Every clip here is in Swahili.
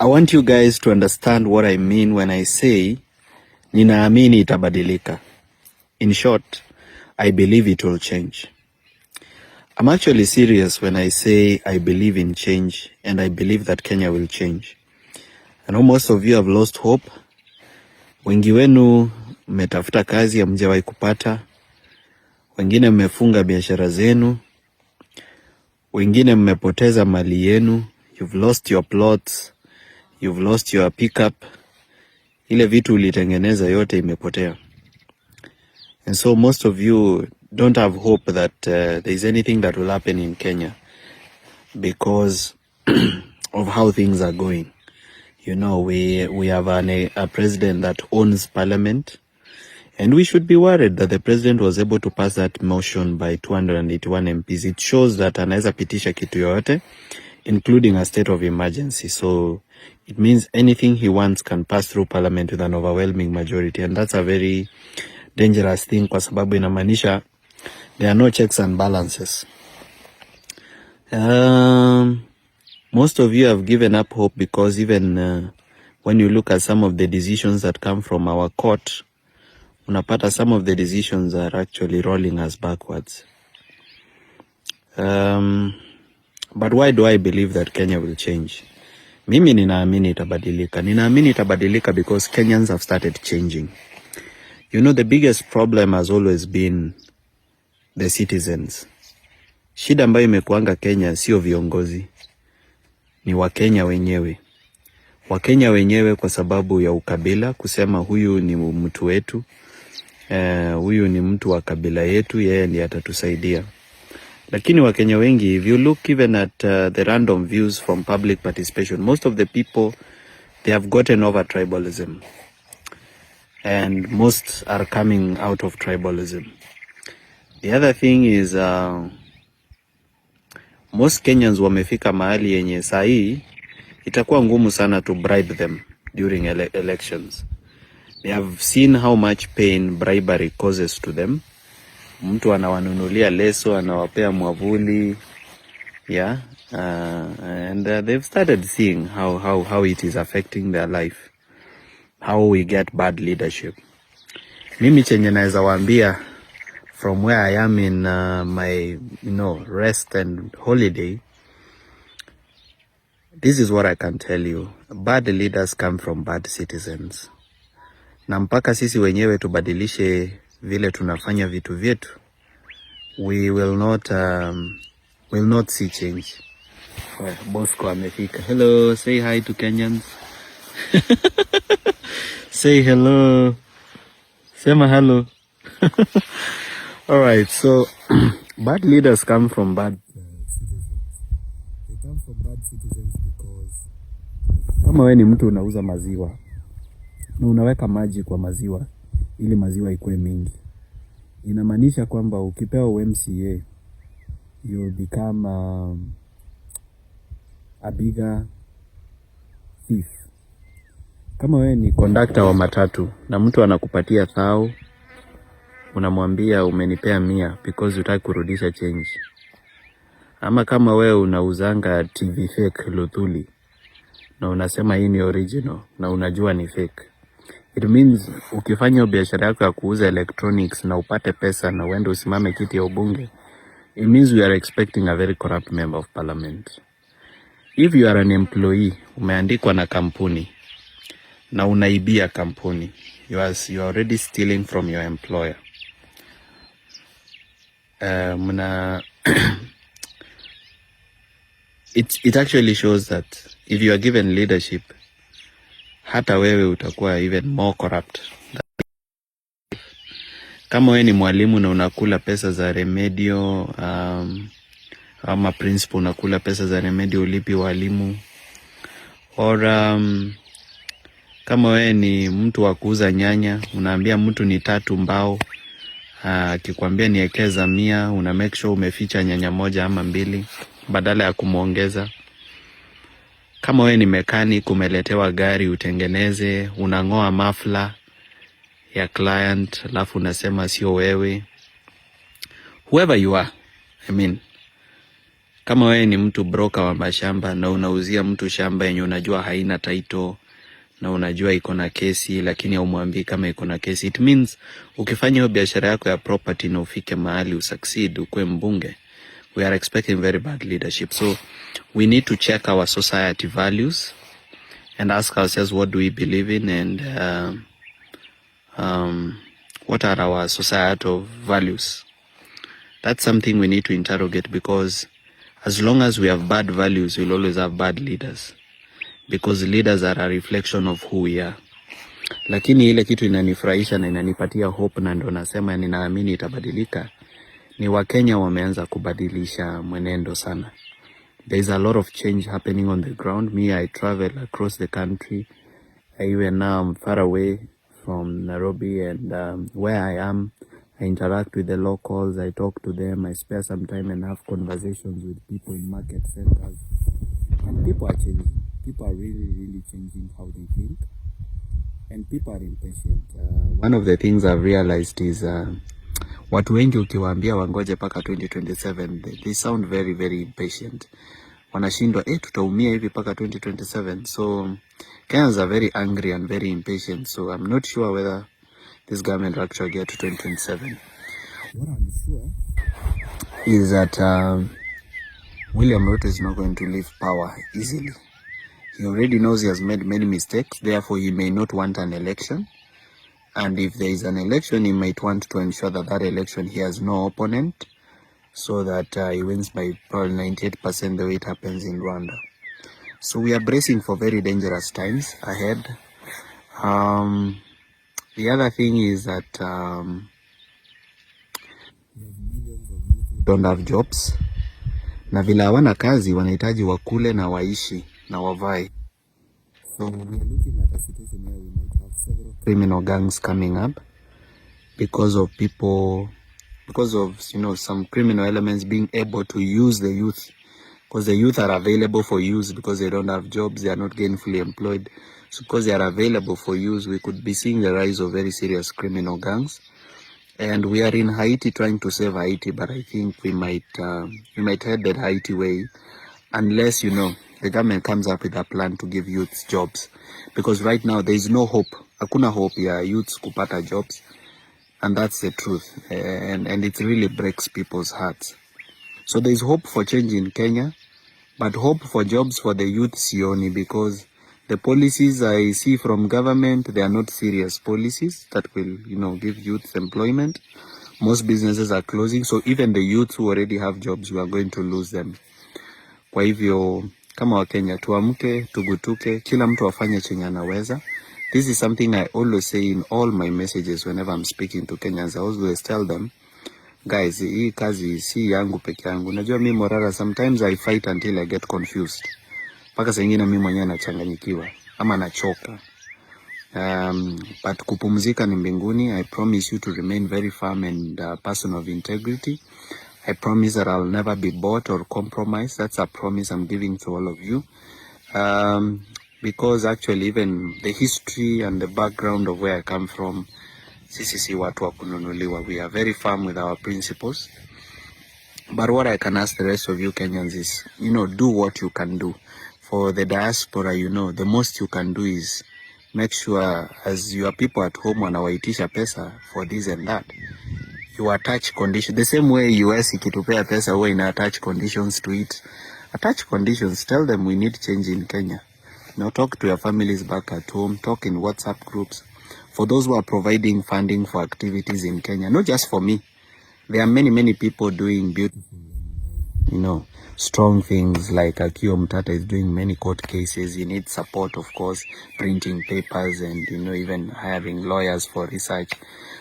I want you guys to understand what I mean when I say Ninaamini Itabadilika. In short, I believe it will change. I'm actually serious when I say I believe in change and I believe that Kenya will change. I know most of you have lost hope. Wengi wenu mmetafuta kazi hamjawahi kupata. Wengine mmefunga biashara zenu. Wengine mmepoteza mali yenu. You've lost your plots. You've lost your pickup. Ile vitu ulitengeneza yote imepotea. And so most of you don't have hope that there is anything that will happen in Kenya because of how things are going. You know, we have a president that owns parliament, and we should be worried that the president was able to pass that motion by 281 MPs. It shows that anaweza pitisha kitu yote, including a state of emergency. So it means anything he wants can pass through parliament with an overwhelming majority, and that's a very dangerous thing kwa sababu inamaanisha there are no checks and balances. Most of you have given up hope because even when you look at some of the decisions that come from our court, unapata some of the decisions are actually rolling us backwards. But why do I believe that Kenya will change? Mimi ninaamini itabadilika. Ninaamini itabadilika because Kenyans have started changing. You know, the biggest problem has always been the citizens. Shida ambayo imekuanga Kenya sio viongozi, ni Wakenya wenyewe. Wakenya wenyewe kwa sababu ya ukabila, kusema huyu ni mtu wetu, huyu ni mtu wa kabila yetu, yeye ndiye atatusaidia. Lakini Wakenya wengi, if you look even at the random views from public participation, most of the people, they have gotten over tribalism. And most are coming out of tribalism. The other thing is most Kenyans wamefika mahali yenye sahi itakuwa ngumu sana to bribe them during elections. They have seen how much pain bribery causes to them. Mtu anawanunulia leso, anawapea mwavuli, yeah, and they've started seeing how it is affecting their life, how we get bad leadership. Mimi chenye naweza waambia from where I am in my rest and holiday, this is what I can tell you. Bad leaders come from bad citizens. Na mpaka sisi wenyewe tubadilishe vile tunafanya vitu vyetu, we will not see change. Bosco amefika. Hello, say hi to Kenyans. Say hello. Sema hello. All right, so bad leaders come from bad citizens. They come from bad citizens because kama wewe ni mtu unauza maziwa na unaweka maji kwa maziwa ili maziwa ikuwe mingi, inamaanisha kwamba ukipewa UMCA you will become a bigger thief. Kama wewe ni conductor wa matatu na mtu anakupatia 1,000, unamwambia umenipea 100 because hutaki kurudisha change. Ama kama wewe unauzanga TV fake Luthuli na unasema hii ni original na unajua ni fake, it means ukifanya biashara yako ya kuuza electronics na upate pesa na uende usimame kiti ya ubunge, it means we are expecting a very corrupt member of parliament. If you are an employee, umeandikwa na kampuni na unaibia kampuni, you are already stealing from your employer. It actually shows that if you are given leadership, hata wewe utakuwa even more corrupt. Kama wewe ni mwalimu na unakula pesa za remedio, ama principal unakula pesa za remedio ulipi walimu, or kama wewe ni mtu wa kuuza nyanya, unaambia mtu ni 3 mbao, akikwambia niekeza 100, una make sure umeficha nyanya 1 ama 2 badala ya kumuongeza. Kama wewe ni mechanic, umeletewa gari utengeneze, unangoa mafla ya client alafu unasema sio wewe. Whoever you are, I mean, Kama wewe ni mtu broker wa mashamba na unauzia mtu shamba yenye unajua haina title na unajua iko na kesi, lakini haumwambii kama iko na kesi, it means ukifanya hiyo biashara yako ya property na ufike mahali usucceed, ukue mbunge, we are expecting very bad leadership. So we need to check our society values and ask ourselves, what do we believe in, and what are our societal values? That's something we need to interrogate, because as long as we have bad values, we'll always have bad leaders, because leaders are a reflection of who we are. Lakini ile kitu inanifurahisha na inanipatia hope, na ndo nasema ninaamini itabadilika, ni Wakenya wameanza kubadilisha mwenendo sana. There is a lot of change happening on the ground. Me, I travel across the country. Even now I'm far away from Nairobi, and where I am, I interact with the locals, I talk to them, I spare some time and have conversations with people in market centers. And people are changing. People are really, really changing how they think. And people are impatient. One of the things I've realized is watu wengi ukiwaambia wangoje paka 2027, they sound very, very impatient. Wanashindwa, tutaumia hivi paka 2027. So Kenyans are very angry and very impatient. So I'm not sure whether this government will actually get to 2027. What I'm sure is that William Ruto is not going to leave power easily. He already knows he has made many mistakes, therefore he may not want an election. And if there is an election, he might want to ensure that that election he has no opponent, so that he wins by probably 98% the way it happens in Rwanda. So we are bracing for very dangerous times ahead. The other thing is that millions of youth don't have jobs. Na vila hawana kazi, wanahitaji wakule na waishi na wavae. So we are looking at a situation where we might have several criminal gangs coming up because of some criminal elements being able to use the youth, because the youth are available for use because they don't have jobs, they are not gainfully employed. So because they are available for use, we could be seeing the rise of very serious criminal gangs. And we are in Haiti trying to save Haiti, but I think we might head that Haiti way unless, the government comes up with a plan to give youths jobs. Because right now there is no hope. Hakuna hope ya youths kupata jobs. And that's the truth. And it really breaks people's hearts. So there is hope for change in Kenya, but hope for jobs for the youth sioni, because the policies I see from government, they are not serious policies that will, give youth employment. Most businesses are closing, so even the youth who already have jobs, we are going to lose them. Kwa hivyo, kama Wakenya, tuamke, tugutuke, kila mtu afanye chenye anaweza. This is something I always say in all my messages whenever I'm speaking to Kenyans. I always tell them, guys, hii kazi si yangu peke yangu. Unajua mimi Morara, sometimes I fight until I get confused. Paka saa nyingine mimi mwenyewe nachanganyikiwa ama nachoka. But kupumzika ni mbinguni. I promise you to remain very firm and person of integrity. I promise that I'll never be bought or compromised. That's a promise I'm giving to all of you. Because actually even the history and the background of where I come from, sisi si watu wa kununuliwa. We are very firm with our principles. But what I can ask the rest of you Kenyans is, do what you can do. For the diaspora, the most you can do is make sure as your people at home wanawaitisha pesa for this and that, you attach conditions. The same way US ikitupea pesa huwa ina attach conditions to it. Attach conditions. Tell them we need change in Kenya. Talk to your families back at home. Talk in WhatsApp groups. For those who are providing funding for activities in Kenya, not just for me. There are many, many people doing beautiful, strong things, like Akio Mtata is doing many court cases. He needs support, of course, printing papers and, even hiring lawyers for research.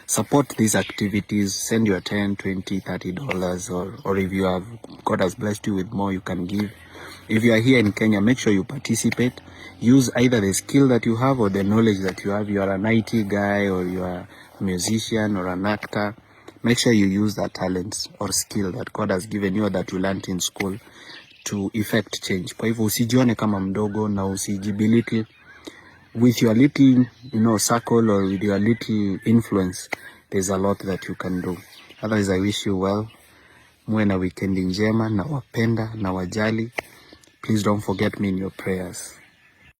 Support these activities. Send your $10, $20, $30, or if you have, God has blessed you with more, you can give. If you are here in Kenya, make sure you participate. Use either the skill that you have or the knowledge that you have. You are an IT guy, or you are a musician or an actor. Make sure you use that talent or skill that God has given you or that you learned in school to effect change. Kwa hivyo usijione kama mdogo na usijibilittle. With your little, circle or with your little influence, there's a lot that you can do. Otherwise, I wish you well. Muwe na weekend njema, na wapenda na wajali. Please don't forget me in your prayers.